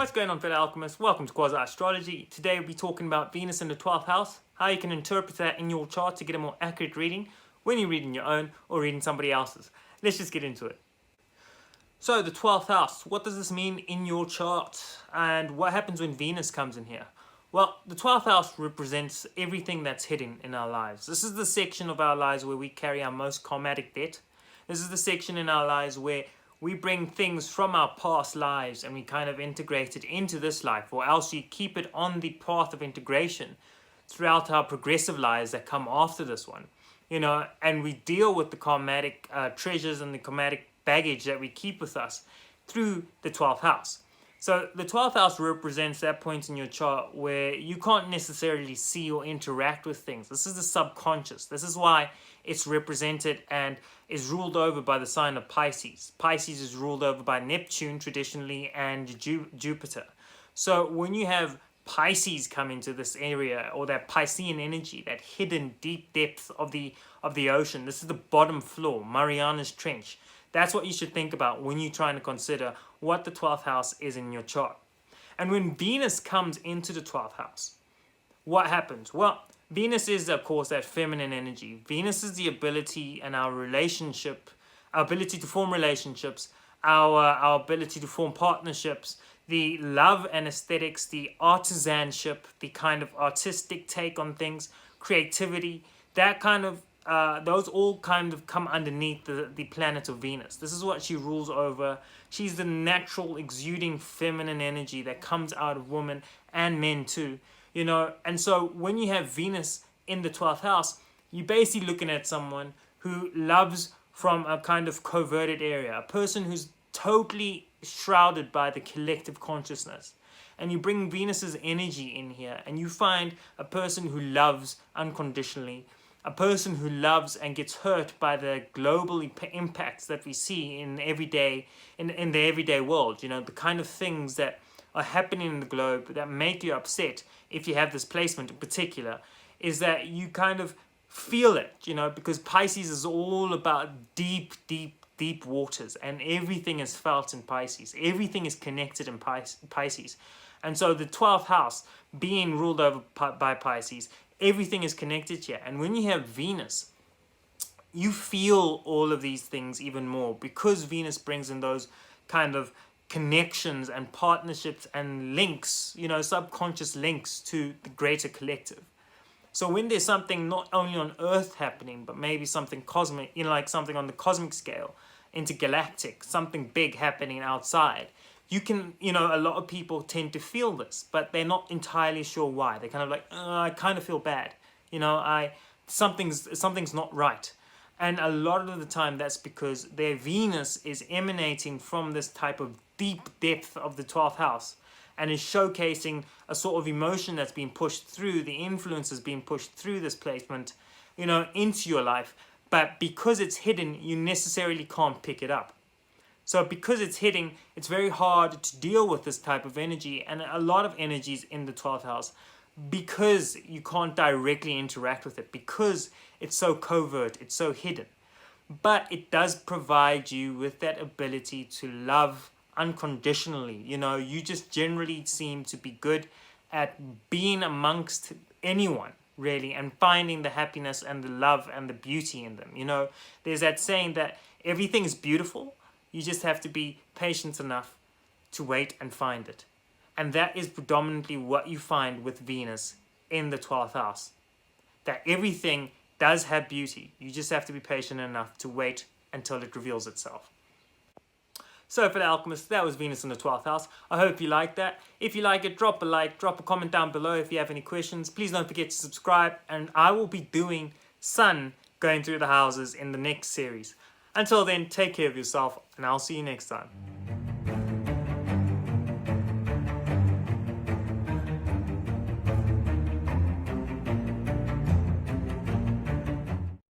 What's going on, fellow alchemists? Welcome to Astrology. Today we'll be talking about Venus in the 12th house, how you can interpret that in your chart to get a more accurate reading when you're reading your own or reading somebody else's. Let's just get into it. So the 12th house, what does this mean in your chart? And what happens when Venus comes in here? Well, the 12th house represents everything that's hidden in our lives. This is the section of our lives where we carry our most karmatic debt. This is the section in our lives where we bring things from our past lives and we kind of integrate it into this life, or else we keep it on the path of integration throughout our progressive lives that come after this one. And we deal with the karmatic treasures and the karmatic baggage that we keep with us through the 12th house. So the 12th house represents that point in your chart where you can't necessarily see or interact with things. This is the subconscious. This is why it's represented and is ruled over by the sign of Pisces. Pisces is ruled over by Neptune traditionally and Jupiter. So when you have Pisces come into this area, or that Piscean energy, that hidden deep depth of the ocean, this is the bottom floor, Mariana's Trench. That's what you should think about when you're trying to consider what the 12th house is in your chart. And when Venus comes into the 12th house, what happens? Well, Venus is, of course, that feminine energy. Venus is the ability and our ability to form relationships, our ability to form partnerships, the love and aesthetics, the artisanship, the kind of artistic take on things, creativity, that kind of those all kind of come underneath the planet of Venus. This is what she rules over. She's the natural exuding feminine energy that comes out of women and men too. And so when you have Venus in the 12th house, you're basically looking at someone who loves from a kind of coverted area, a person who's totally shrouded by the collective consciousness. And you bring Venus's energy in here and you find a person who loves unconditionally, a person who loves and gets hurt by the global impacts that we see in the everyday world. The kind of things that are happening in the globe that make you upset if you have this placement in particular, is that you kind of feel it, because Pisces is all about deep waters, and everything is felt in Pisces. Everything is connected in Pisces. And so the 12th house being ruled over by Pisces, everything is connected here. And when you have Venus, you feel all of these things even more, because Venus brings in those kind of connections and partnerships and links, subconscious links to the greater collective. So when there's something not only on Earth happening, but maybe something cosmic, like something on the cosmic scale, intergalactic, something big happening outside, you can, a lot of people tend to feel this, but they're not entirely sure why. They're kind of like, I kind of feel bad. Something's not right. And a lot of the time that's because their Venus is emanating from this type of deep depth of the 12th house and is showcasing a sort of emotion that's being pushed through, the influences being pushed through this placement, into your life. But because it's hidden, you necessarily can't pick it up. So because it's hidden, it's very hard to deal with this type of energy and a lot of energies in the 12th house, because you can't directly interact with it, because it's so covert, it's so hidden. But it does provide you with that ability to love unconditionally. You just generally seem to be good at being amongst anyone, really, and finding the happiness and the love and the beauty in them. There's that saying that everything is beautiful. You just have to be patient enough to wait and find it. And that is predominantly what you find with Venus in the 12th house. That everything does have beauty. You just have to be patient enough to wait until it reveals itself. So for the alchemists, that was Venus in the 12th house. I hope you liked that. If you like it, drop a like, drop a comment down below if you have any questions. Please don't forget to subscribe, and I will be doing Sun going through the houses in the next series. Until then, take care of yourself, and I'll see you next time.